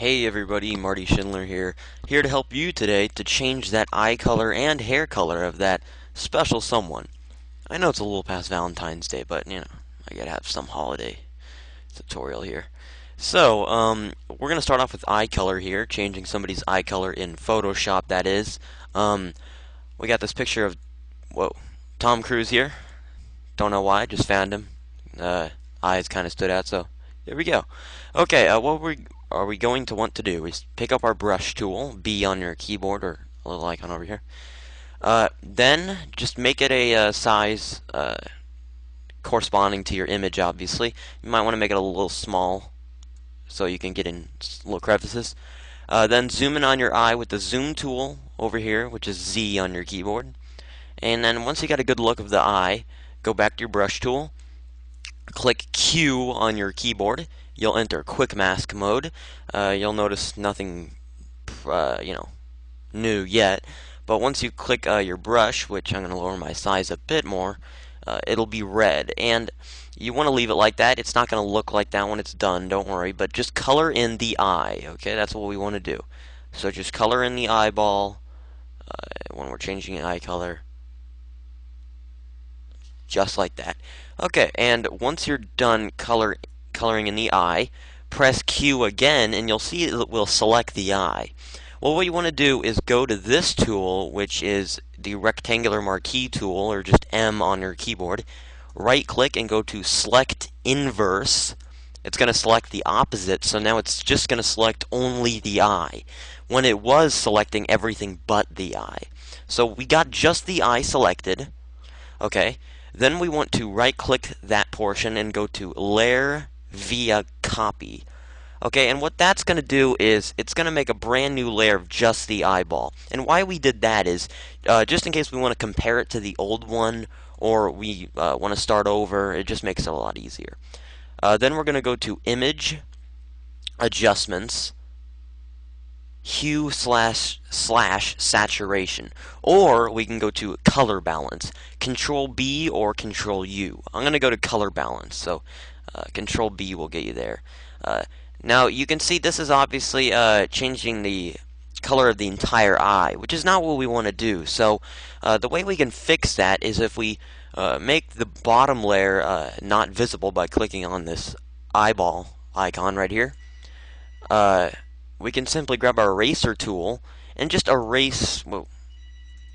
Hey everybody, Marty Schindler here to help you today to change that eye color and hair color of that special someone. I know it's a little past Valentine's Day, but I gotta have some holiday tutorial here. So, we're gonna start off with eye color here, changing somebody's eye color in Photoshop, that is. We got this picture of, Tom Cruise here. Don't know why, just found him. Eyes kind of stood out, so there we go. Okay, what are we going to want to do is pick up our brush tool, B on your keyboard, or a little icon over here. Then just make it a size corresponding to your image, obviously. You might want to make it a little small so you can get in little crevices. Then zoom in on your eye with the zoom tool over here, which is Z on your keyboard. And then once you got a good look of the eye, go back to your brush tool, click Q on your keyboard. You'll enter quick mask mode. You'll notice nothing, new yet. But once you click your brush, which I'm going to lower my size a bit more, it'll be red. And you want to leave it like that. It's not going to look like that when it's done, don't worry. But just color in the eye, okay? That's what we want to do. So just color in the eyeball when we're changing the eye color. Just like that. Okay, and once you're done coloring in the eye, press Q again, and you'll see it will select the eye. Well, what you want to do is go to this tool, which is the rectangular marquee tool, or just M on your keyboard. Right-click and go to Select Inverse. It's going to select the opposite, so now it's just going to select only the eye, when it was selecting everything but the eye. So we got just the eye selected. Okay. Then we want to right-click that portion and go to Layer via Copy. Okay, and what that's going to do is it's going to make a brand new layer of just the eyeball. And why we did that is just in case we want to compare it to the old one or we want to start over, it just makes it a lot easier. Then we're going to go to Image, Adjustments, Hue/Saturation, or we can go to Color Balance. Control B or Control U. I'm going to go to Color Balance, so Control B will get you there. Now you can see this is obviously changing the color of the entire eye, which is not what we want to do. So the way we can fix that is if we make the bottom layer not visible by clicking on this eyeball icon right here. We can simply grab our eraser tool and just erase,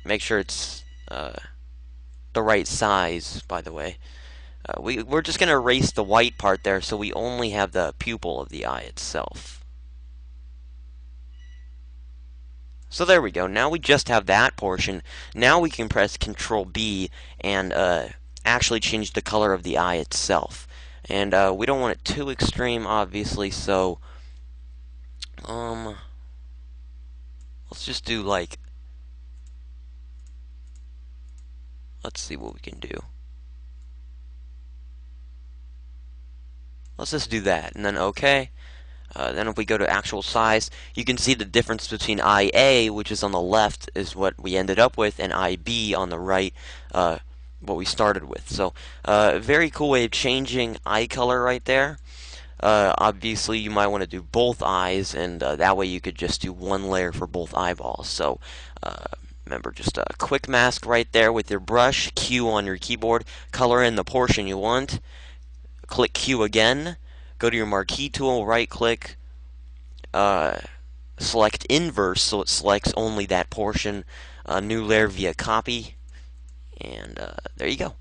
make sure it's the right size, by the way. We're just going to erase the white part there so we only have the pupil of the eye itself. So there we go. Now we just have that portion. Now we can press Control B and actually change the color of the eye itself. And we don't want it too extreme, obviously, so let's just do like, let's see what we can do. Let's just do that, and then OK. Then if we go to actual size, you can see the difference between IA, which is on the left, is what we ended up with, and IB on the right, what we started with. So, very cool way of changing eye color right there. Obviously, you might want to do both eyes, and that way you could just do one layer for both eyeballs. So, remember, just a quick mask right there with your brush, Q on your keyboard, color in the portion you want, click Q again, go to your marquee tool, right-click, select Inverse so it selects only that portion, new layer via Copy, and there you go.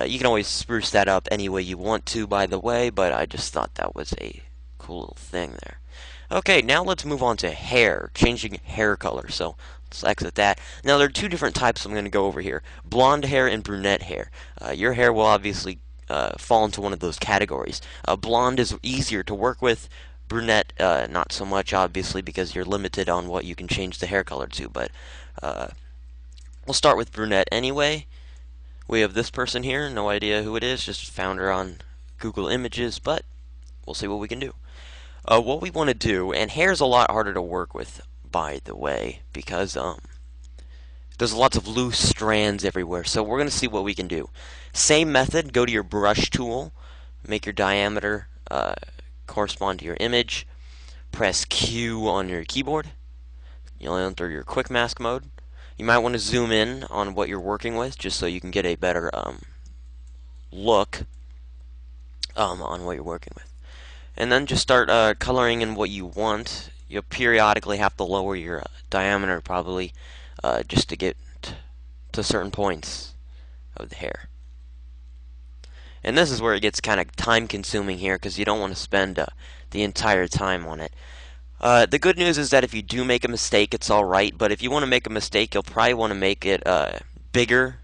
You can always spruce that up any way you want to, by the way, but I just thought that was a cool little thing there. Okay, now let's move on to hair, changing hair color. So let's exit that. Now there are two different types I'm going to go over here, blonde hair and brunette hair. Your hair will obviously fall into one of those categories. Blonde is easier to work with, brunette not so much, obviously, because you're limited on what you can change the hair color to, but we'll start with brunette anyway. We have this person here, no idea who it is, just found her on Google Images, but we'll see what we can do. What we want to do, and hair is a lot harder to work with, by the way, because there's lots of loose strands everywhere, so we're going to see what we can do. Same method, go to your brush tool, make your diameter correspond to your image, press Q on your keyboard. You'll enter your quick mask mode. You might want to zoom in on what you're working with just so you can get a better look on what you're working with. And then just start coloring in what you want. You'll periodically have to lower your diameter probably just to get to certain points of the hair. And this is where it gets kind of time consuming here because you don't want to spend the entire time on it. The good news is that if you do make a mistake, it's alright, but if you want to make a mistake, you'll probably want to make it bigger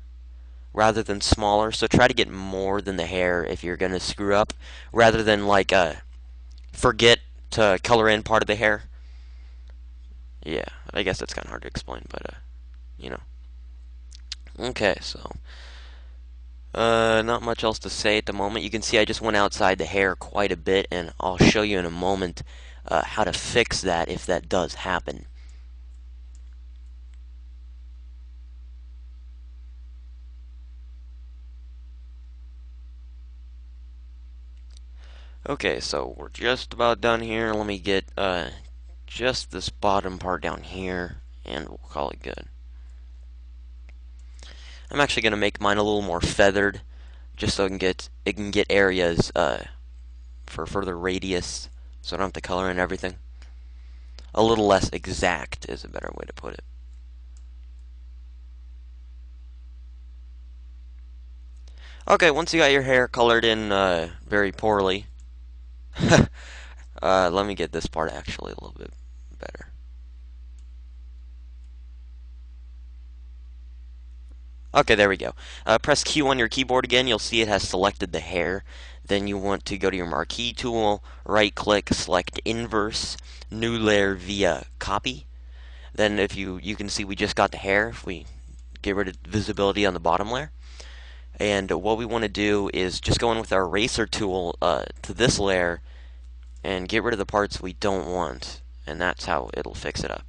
rather than smaller. So try to get more than the hair if you're going to screw up, rather than like forget to color in part of the hair. Yeah, I guess that's kind of hard to explain, but you know. Okay, so not much else to say at the moment. You can see I just went outside the hair quite a bit, and I'll show you in a moment how to fix that if that does happen. Okay, so we're just about done here. Let me get just this bottom part down here, and we'll call it good. I'm actually going to make mine a little more feathered, just so it can get areas for further radius, so I don't have to color in everything. A little less exact is a better way to put it. Okay, once you got your hair colored in very poorly, let me get this part actually a little bit better. Okay, there we go. Press Q on your keyboard again. You'll see it has selected the hair. Then you want to go to your marquee tool, right-click, select Inverse, New Layer via Copy. Then if you can see we just got the hair. If we get rid of visibility on the bottom layer. And what we want to do is just go in with our eraser tool to this layer and get rid of the parts we don't want. And that's how it'll fix it up.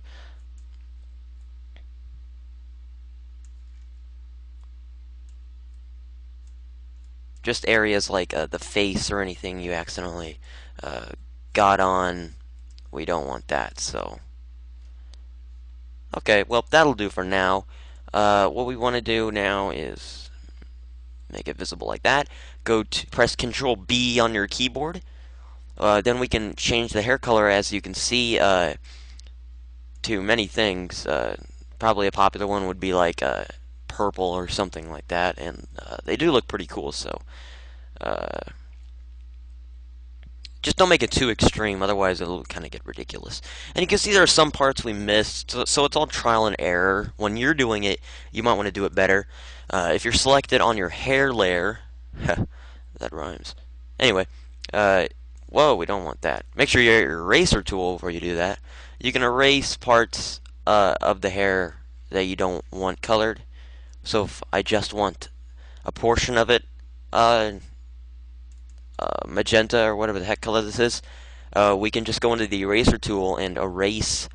Just areas like the face or anything you accidentally got on, we don't want that. So, okay, well that'll do for now. What we want to do now is make it visible like that. Go to press Control B on your keyboard. Then we can change the hair color, as you can see, to many things. Probably a popular one would be like purple or something like that, and they do look pretty cool. So just don't make it too extreme, otherwise it'll kind of get ridiculous. And you can see there are some parts we missed, so it's all trial and error. When you're doing it, you might want to do it better. If you're selected on your hair layer, that rhymes. Anyway, whoa, we don't want that. Make sure you have your eraser tool before you do that. You can erase parts of the hair that you don't want colored. So if I just want a portion of it, magenta or whatever the heck color this is, we can just go into the eraser tool and erase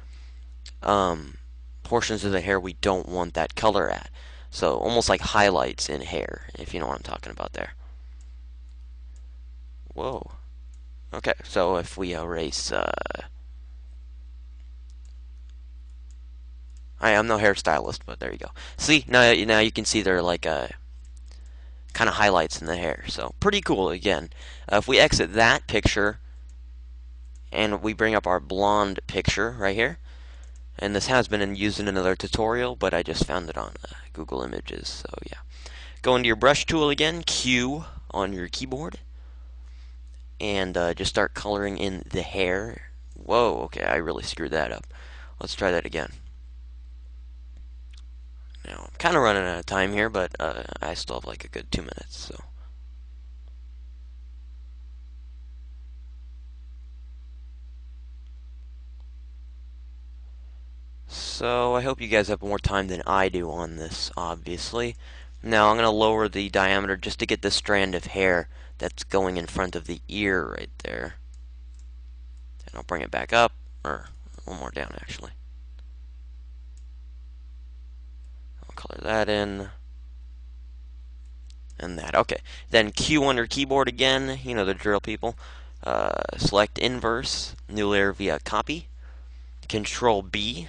portions of the hair we don't want that color at. So almost like highlights in hair, if you know what I'm talking about there. Whoa. Okay, so if we erase, I'm no hairstylist, but there you go. See, now you can see there are like kind of highlights in the hair. So pretty cool again. If we exit that picture and we bring up our blonde picture right here, and this has been used in another tutorial, but I just found it on Google Images, so yeah. Go into your brush tool again, Q on your keyboard, and just start coloring in the hair. Whoa, okay, I really screwed that up. Let's try that again. Now, I'm kind of running out of time here, but I still have like a good 2 minutes, so. So, I hope you guys have more time than I do on this, obviously. Now, I'm going to lower the diameter just to get this strand of hair that's going in front of the ear right there. And I'll bring it back up, or one more down, actually. Color that in, and that. Okay, then Q on your keyboard again, you know the drill, people. Select inverse, new layer via copy, Control B,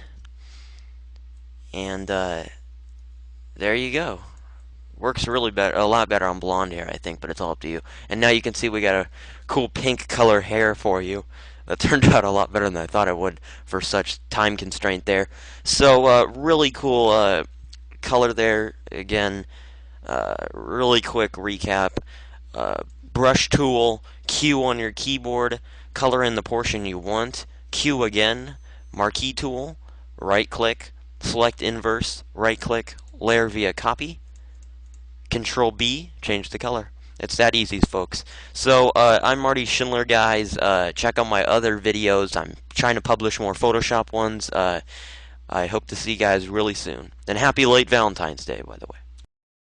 and there you go. Works really better, a lot better on blonde hair, I think, but it's all up to you. And now you can see we got a cool pink color hair for you. That turned out a lot better than I thought it would for such time constraint there. So really cool color there. Again, really quick recap. Brush tool, Q on your keyboard, color in the portion you want. Q again, marquee tool, right click, select inverse, right click, layer via copy. Control B, change the color. It's that easy, folks. So I'm Marty Schindler, guys. Check out my other videos. I'm trying to publish more Photoshop ones. I hope to see you guys really soon. And happy late Valentine's Day, by the way.